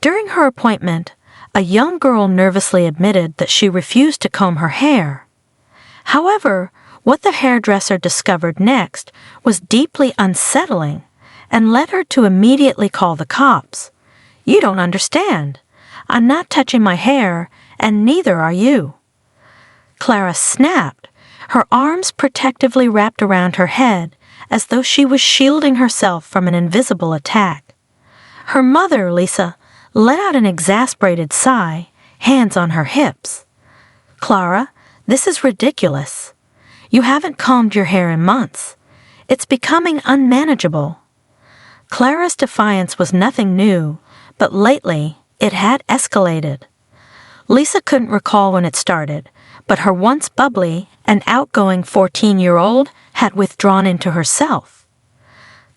During her appointment, a young girl nervously admitted that she refused to comb her hair. However, what the hairdresser discovered next was deeply unsettling and led her to immediately call the cops. "You don't understand. I'm not touching my hair, and neither are you." Clara snapped, her arms protectively wrapped around her head as though she was shielding herself from an invisible attack. Her mother, Lisa, let out an exasperated sigh, hands on her hips. "Clara, this is ridiculous. You haven't combed your hair in months. It's becoming unmanageable." Clara's defiance was nothing new, but lately it had escalated. Lisa couldn't recall when it started, but her once bubbly and outgoing 14-year-old had withdrawn into herself.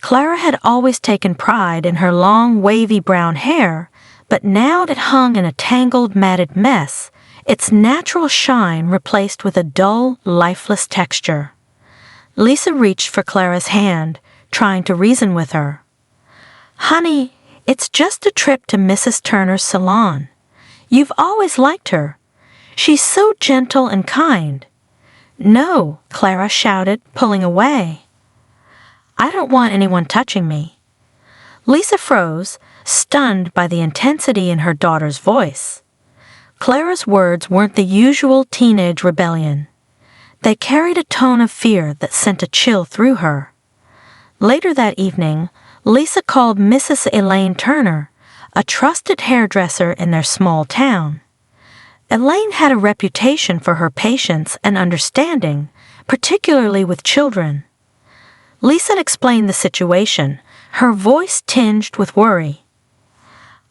Clara had always taken pride in her long, wavy brown hair, but now it hung in a tangled, matted mess, its natural shine replaced with a dull, lifeless texture. Lisa reached for Clara's hand, trying to reason with her. "Honey, it's just a trip to Mrs. Turner's salon. You've always liked her. She's so gentle and kind." "No," Clara shouted, pulling away. "I don't want anyone touching me." Lisa froze, stunned by the intensity in her daughter's voice. Clara's words weren't the usual teenage rebellion. They carried a tone of fear that sent a chill through her. Later that evening, Lisa called Mrs. Elaine Turner, a trusted hairdresser in their small town. Elaine had a reputation for her patience and understanding, particularly with children. Lisa explained the situation, her voice tinged with worry.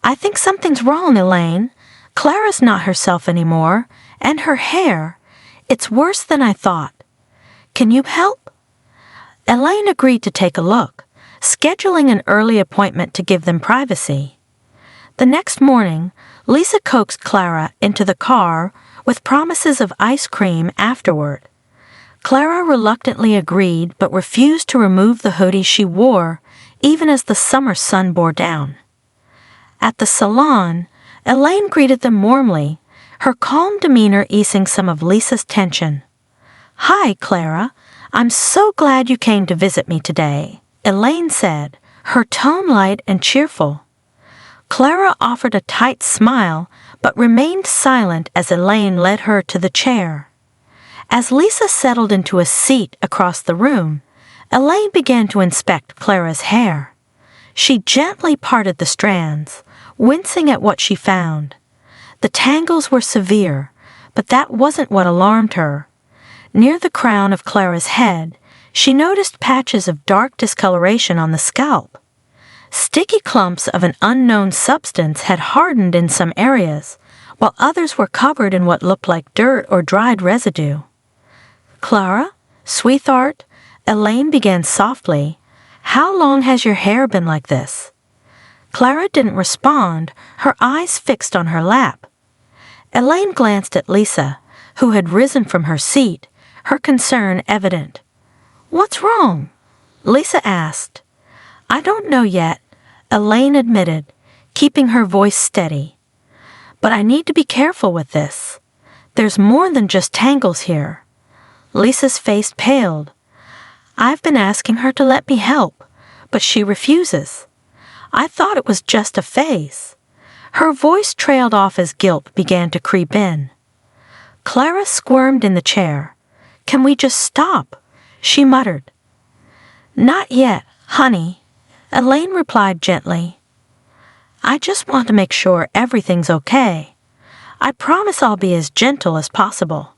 "I think something's wrong, Elaine. Clara's not herself anymore, and her hair, it's worse than I thought. Can you help?" Elaine agreed to take a look, scheduling an early appointment to give them privacy. The next morning, Lisa coaxed Clara into the car with promises of ice cream afterward. Clara reluctantly agreed but refused to remove the hoodie she wore, even as the summer sun bore down. At the salon, Elaine greeted them warmly, her calm demeanor easing some of Lisa's tension. "Hi, Clara. I'm so glad you came to visit me today," Elaine said, her tone light and cheerful. Clara offered a tight smile, but remained silent as Elaine led her to the chair. As Lisa settled into a seat across the room, Elaine began to inspect Clara's hair. She gently parted the strands, wincing at what she found. The tangles were severe, but that wasn't what alarmed her. Near the crown of Clara's head, she noticed patches of dark discoloration on the scalp. Sticky clumps of an unknown substance had hardened in some areas, while others were covered in what looked like dirt or dried residue. "Clara, sweetheart," Elaine began softly, "how long has your hair been like this?" Clara didn't respond, her eyes fixed on her lap. Elaine glanced at Lisa, who had risen from her seat, her concern evident. "What's wrong?" Lisa asked. "I don't know yet," Elaine admitted, keeping her voice steady. "But I need to be careful with this. There's more than just tangles here." Lisa's face paled. "I've been asking her to let me help, but she refuses. I thought it was just a phase." Her voice trailed off as guilt began to creep in. Clara squirmed in the chair. "Can we just stop?" she muttered. "Not yet, honey," Elaine replied gently. "I just want to make sure everything's okay. I promise I'll be as gentle as possible."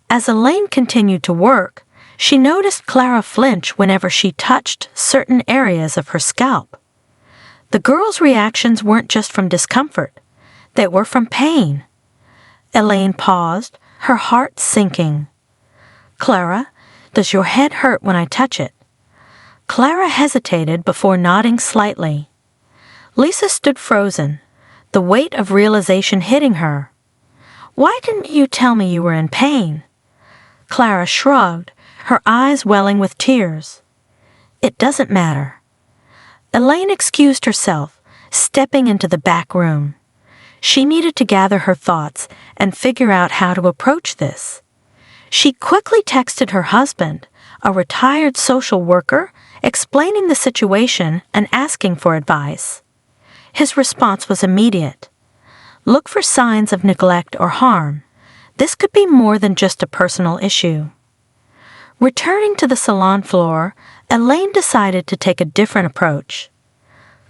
As Elaine continued to work, she noticed Clara flinch whenever she touched certain areas of her scalp. The girl's reactions weren't just from discomfort, they were from pain. Elaine paused, her heart sinking. "Clara, does your head hurt when I touch it?" Clara hesitated before nodding slightly. Lisa stood frozen, the weight of realization hitting her. "Why didn't you tell me you were in pain?" Clara shrugged, her eyes welling with tears. "It doesn't matter." Elaine excused herself, stepping into the back room. She needed to gather her thoughts and figure out how to approach this. She quickly texted her husband, a retired social worker, explaining the situation and asking for advice. His response was immediate. Look for signs of neglect or harm. This could be more than just a personal issue. Returning to the salon floor, Elaine decided to take a different approach.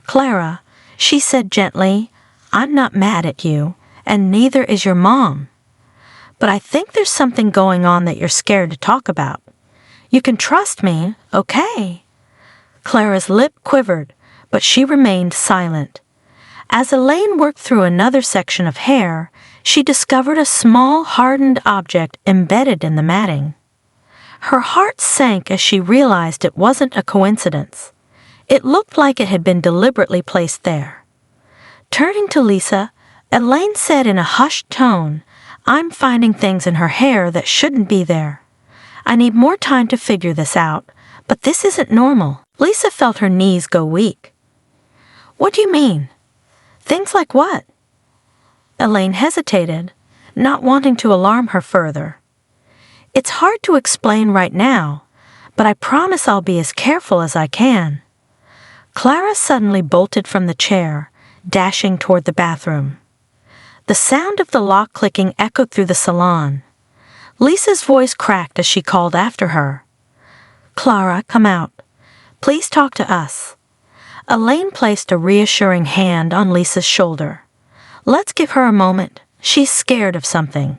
Clara, she said gently, I'm not mad at you, and neither is your mom. But I think there's something going on that you're scared to talk about. You can trust me, okay? Clara's lip quivered, but she remained silent. As Elaine worked through another section of hair, she discovered a small hardened object embedded in the matting. Her heart sank as she realized it wasn't a coincidence. It looked like it had been deliberately placed there. Turning to Lisa, Elaine said in a hushed tone, I'm finding things in her hair that shouldn't be there. I need more time to figure this out, but this isn't normal. Lisa felt her knees go weak. What do you mean? Things like what? Elaine hesitated, not wanting to alarm her further. It's hard to explain right now, but I promise I'll be as careful as I can. Clara suddenly bolted from the chair, dashing toward the bathroom. The sound of the lock clicking echoed through the salon. Lisa's voice cracked as she called after her. Clara, come out. Please talk to us. Elaine placed a reassuring hand on Lisa's shoulder. Let's give her a moment. She's scared of something.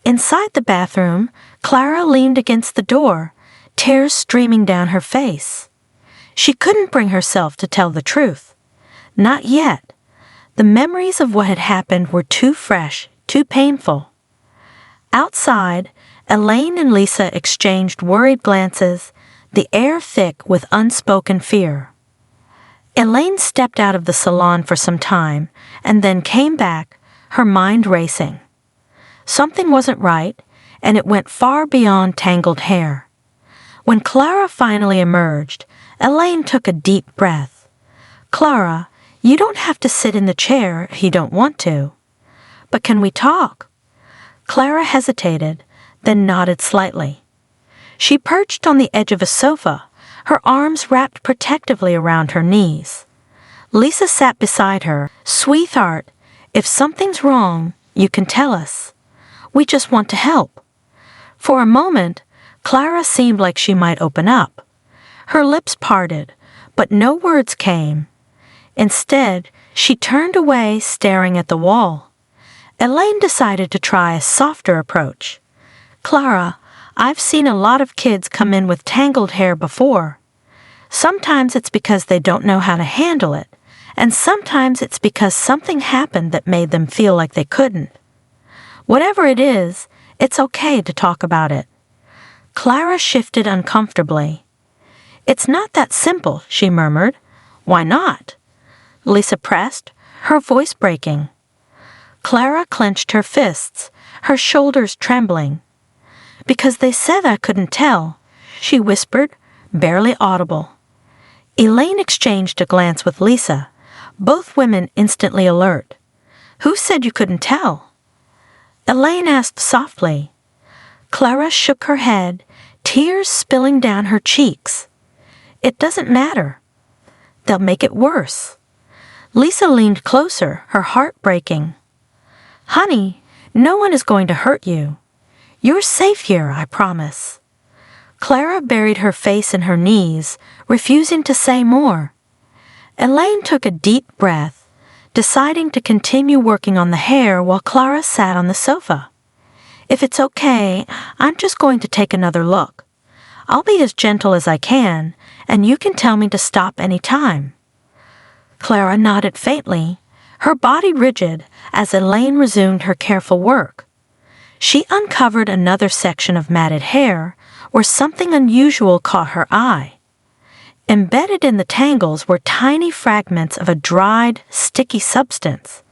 Inside the bathroom, Clara leaned against the door, tears streaming down her face. She couldn't bring herself to tell the truth. Not yet. The memories of what had happened were too fresh, too painful. Outside, Elaine and Lisa exchanged worried glances, the air thick with unspoken fear. Elaine stepped out of the salon for some time and then came back, her mind racing. Something wasn't right, and it went far beyond tangled hair. When Clara finally emerged, Elaine took a deep breath. Clara, you don't have to sit in the chair if you don't want to. But can we talk? Clara hesitated, then nodded slightly. She perched on the edge of a sofa, her arms wrapped protectively around her knees. Lisa sat beside her. Sweetheart, if something's wrong, you can tell us. We just want to help. For a moment, Clara seemed like she might open up. Her lips parted, but no words came. Instead, she turned away, staring at the wall. Elaine decided to try a softer approach. Clara, I've seen a lot of kids come in with tangled hair before. Sometimes it's because they don't know how to handle it, and sometimes it's because something happened that made them feel like they couldn't. Whatever it is, it's okay to talk about it. Clara shifted uncomfortably. It's not that simple, she murmured. Why not? Lisa pressed, her voice breaking. Clara clenched her fists, her shoulders trembling. Because they said I couldn't tell, she whispered, barely audible. Elaine exchanged a glance with Lisa, both women instantly alert. Who said you couldn't tell? Elaine asked softly. Clara shook her head, tears spilling down her cheeks. It doesn't matter. They'll make it worse. Lisa leaned closer, her heart breaking. Honey, no one is going to hurt you. You're safe here, I promise. Clara buried her face in her knees, refusing to say more. Elaine took a deep breath, deciding to continue working on the hair while Clara sat on the sofa. If it's okay, I'm just going to take another look. I'll be as gentle as I can, and you can tell me to stop any time. Clara nodded faintly, her body rigid as Elaine resumed her careful work. She uncovered another section of matted hair where something unusual caught her eye. Embedded in the tangles were tiny fragments of a dried, sticky substance.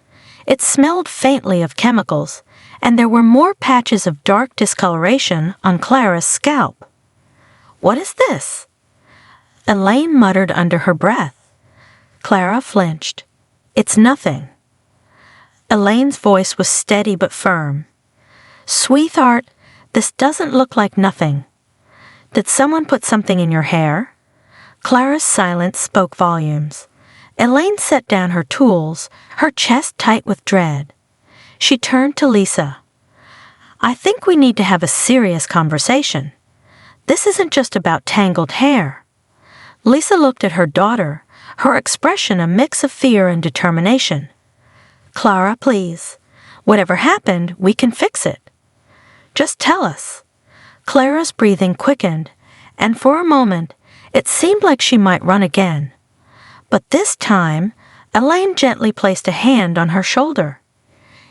It smelled faintly of chemicals, and there were more patches of dark discoloration on Clara's scalp. What is this? Elaine muttered under her breath. Clara flinched. It's nothing." Elaine's voice was steady but firm. "Sweetheart, this doesn't look like nothing. Did someone put something in your hair?" Clara's silence spoke volumes. Elaine set down her tools, her chest tight with dread. She turned to Lisa. "I think we need to have a serious conversation. This isn't just about tangled hair." Lisa looked at her daughter, her expression a mix of fear and determination. "Clara, please. Whatever happened, we can fix it. Just tell us." Clara's breathing quickened, and for a moment, it seemed like she might run again. But this time, Elaine gently placed a hand on her shoulder.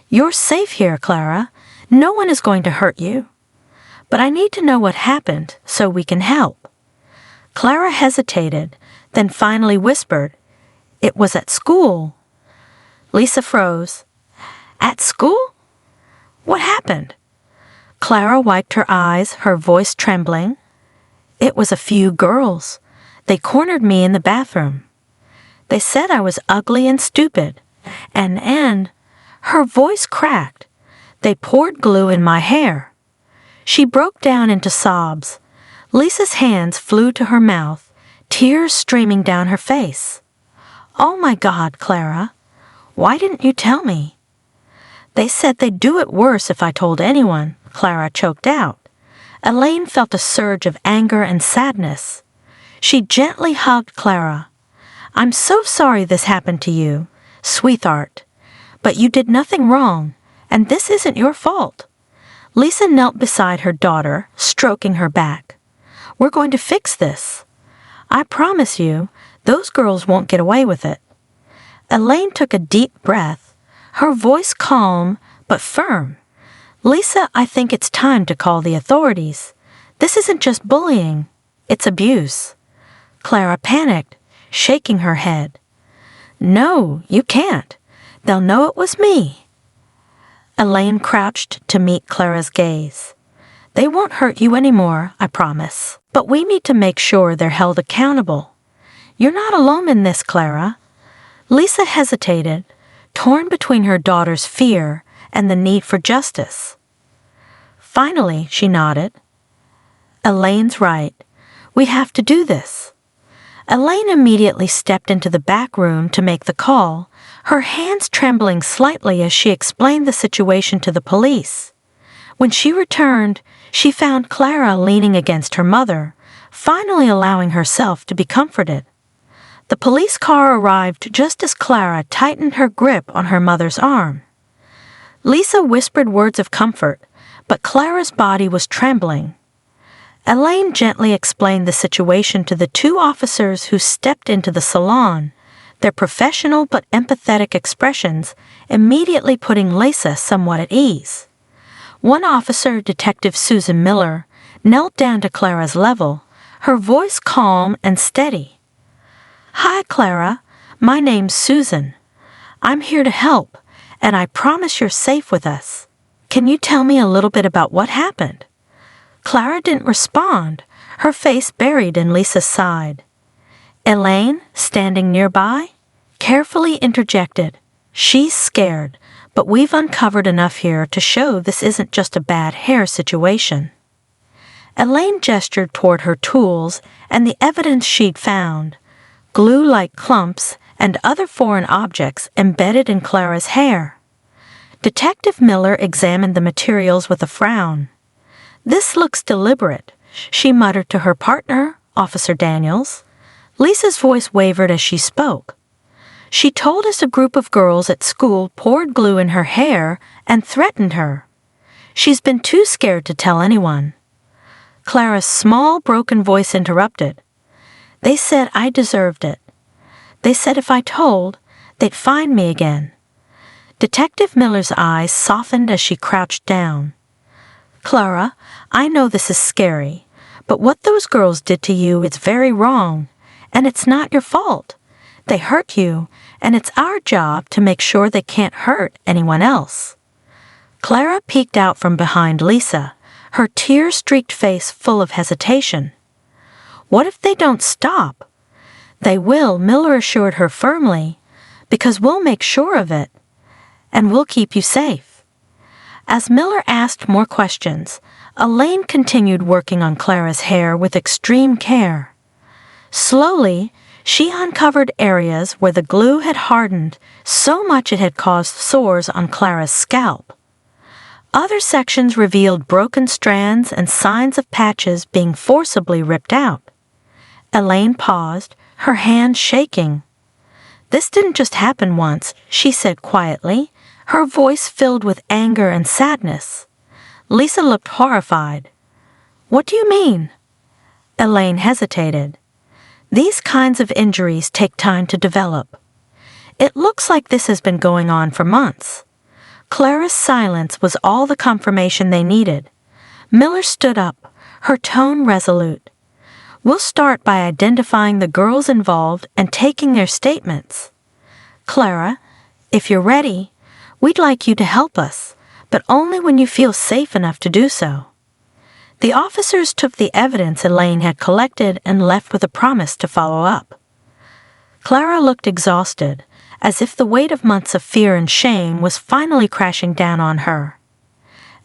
"You're safe here, Clara. No one is going to hurt you. But I need to know what happened so we can help." Clara hesitated, then finally whispered, "It was at school." Lisa froze. "At school? What happened?" Clara wiped her eyes, her voice trembling. "It was a few girls. They cornered me in the bathroom. They said I was ugly and stupid, and her voice cracked. They poured glue in my hair." She broke down into sobs. Lisa's hands flew to her mouth, tears streaming down her face. "Oh my God, Clara, why didn't you tell me?" "They said they'd do it worse if I told anyone," Clara choked out. Elaine felt a surge of anger and sadness. She gently hugged Clara. "I'm so sorry this happened to you, sweetheart. But you did nothing wrong, and this isn't your fault." Lisa knelt beside her daughter, stroking her back. "We're going to fix this. I promise you, those girls won't get away with it." Elaine took a deep breath, her voice calm but firm. "Lisa, I think it's time to call the authorities. This isn't just bullying, it's abuse." Clara panicked, shaking her head. "No, you can't. They'll know it was me." Elaine crouched to meet Clara's gaze. "They won't hurt you anymore, I promise. But we need to make sure they're held accountable. You're not alone in this, Clara." Lisa hesitated, torn between her daughter's fear and the need for justice. Finally, she nodded. "Elaine's right. We have to do this." Elaine immediately stepped into the back room to make the call, her hands trembling slightly as she explained the situation to the police. When she returned, she found Clara leaning against her mother, finally allowing herself to be comforted. The police car arrived just as Clara tightened her grip on her mother's arm. Lisa whispered words of comfort, but Clara's body was trembling. Elaine gently explained the situation to the two officers who stepped into the salon, their professional but empathetic expressions immediately putting Lisa somewhat at ease. One officer, Detective Susan Miller, knelt down to Clara's level, her voice calm and steady. "Hi, Clara. My name's Susan. I'm here to help, and I promise you're safe with us. Can you tell me a little bit about what happened?" Clara didn't respond, her face buried in Lisa's side. Elaine, standing nearby, carefully interjected, "She's scared, but we've uncovered enough here to show this isn't just a bad hair situation." Elaine gestured toward her tools and the evidence she'd found, glue-like clumps and other foreign objects embedded in Clara's hair. Detective Miller examined the materials with a frown. "This looks deliberate," she muttered to her partner, Officer Daniels. Lisa's voice wavered as she spoke. "She told us a group of girls at school poured glue in her hair and threatened her. She's been too scared to tell anyone." Clara's small, broken voice interrupted. "They said I deserved it. They said if I told, they'd find me again." Detective Miller's eyes softened as she crouched down. "Clara, I know this is scary, but what those girls did to you is very wrong, and it's not your fault. They hurt you, and it's our job to make sure they can't hurt anyone else." Clara peeked out from behind Lisa, her tear-streaked face full of hesitation. "What if they don't stop?" "They will," Miller assured her firmly, because we'll make sure of it, and we'll keep you safe." As Miller asked more questions, Elaine continued working on Clara's hair with extreme care. Slowly, she uncovered areas where the glue had hardened so much it had caused sores on Clara's scalp. Other sections revealed broken strands and signs of patches being forcibly ripped out. Elaine paused, her hand shaking. "This didn't just happen once," she said quietly, her voice filled with anger and sadness. Lisa looked horrified. "What do you mean?" Elaine hesitated. "These kinds of injuries take time to develop. It looks like this has been going on for months." Clara's silence was all the confirmation they needed. Miller stood up, her tone resolute. "We'll start by identifying the girls involved and taking their statements. Clara, if you're ready, we'd like you to help us, but only when you feel safe enough to do so." The officers took the evidence Elaine had collected and left with a promise to follow up. Clara looked exhausted, as if the weight of months of fear and shame was finally crashing down on her.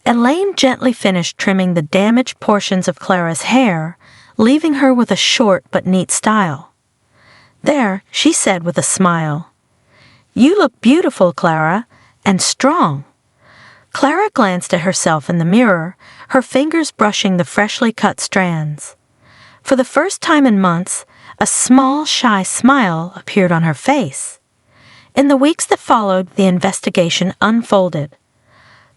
Elaine gently finished trimming the damaged portions of Clara's hair, leaving her with a short but neat style. "There," she said with a smile. "You look beautiful, Clara, and strong." Clara glanced at herself in the mirror, her fingers brushing the freshly cut strands. For the first time in months, a small, shy smile appeared on her face. In the weeks that followed, the investigation unfolded.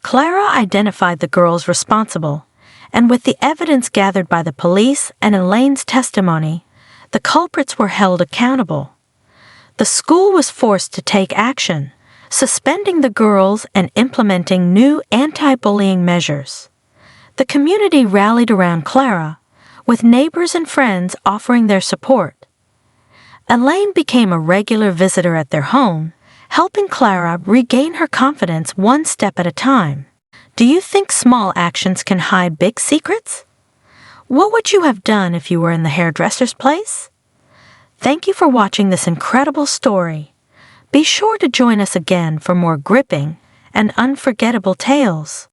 Clara identified the girls responsible, and with the evidence gathered by the police and Elaine's testimony, the culprits were held accountable. The school was forced to take action, suspending the girls and implementing new anti-bullying measures. The community rallied around Clara, with neighbors and friends offering their support. Elaine became a regular visitor at their home, helping Clara regain her confidence one step at a time. Do you think small actions can hide big secrets? What would you have done if you were in the hairdresser's place? Thank you for watching this incredible story. Be sure to join us again for more gripping and unforgettable tales.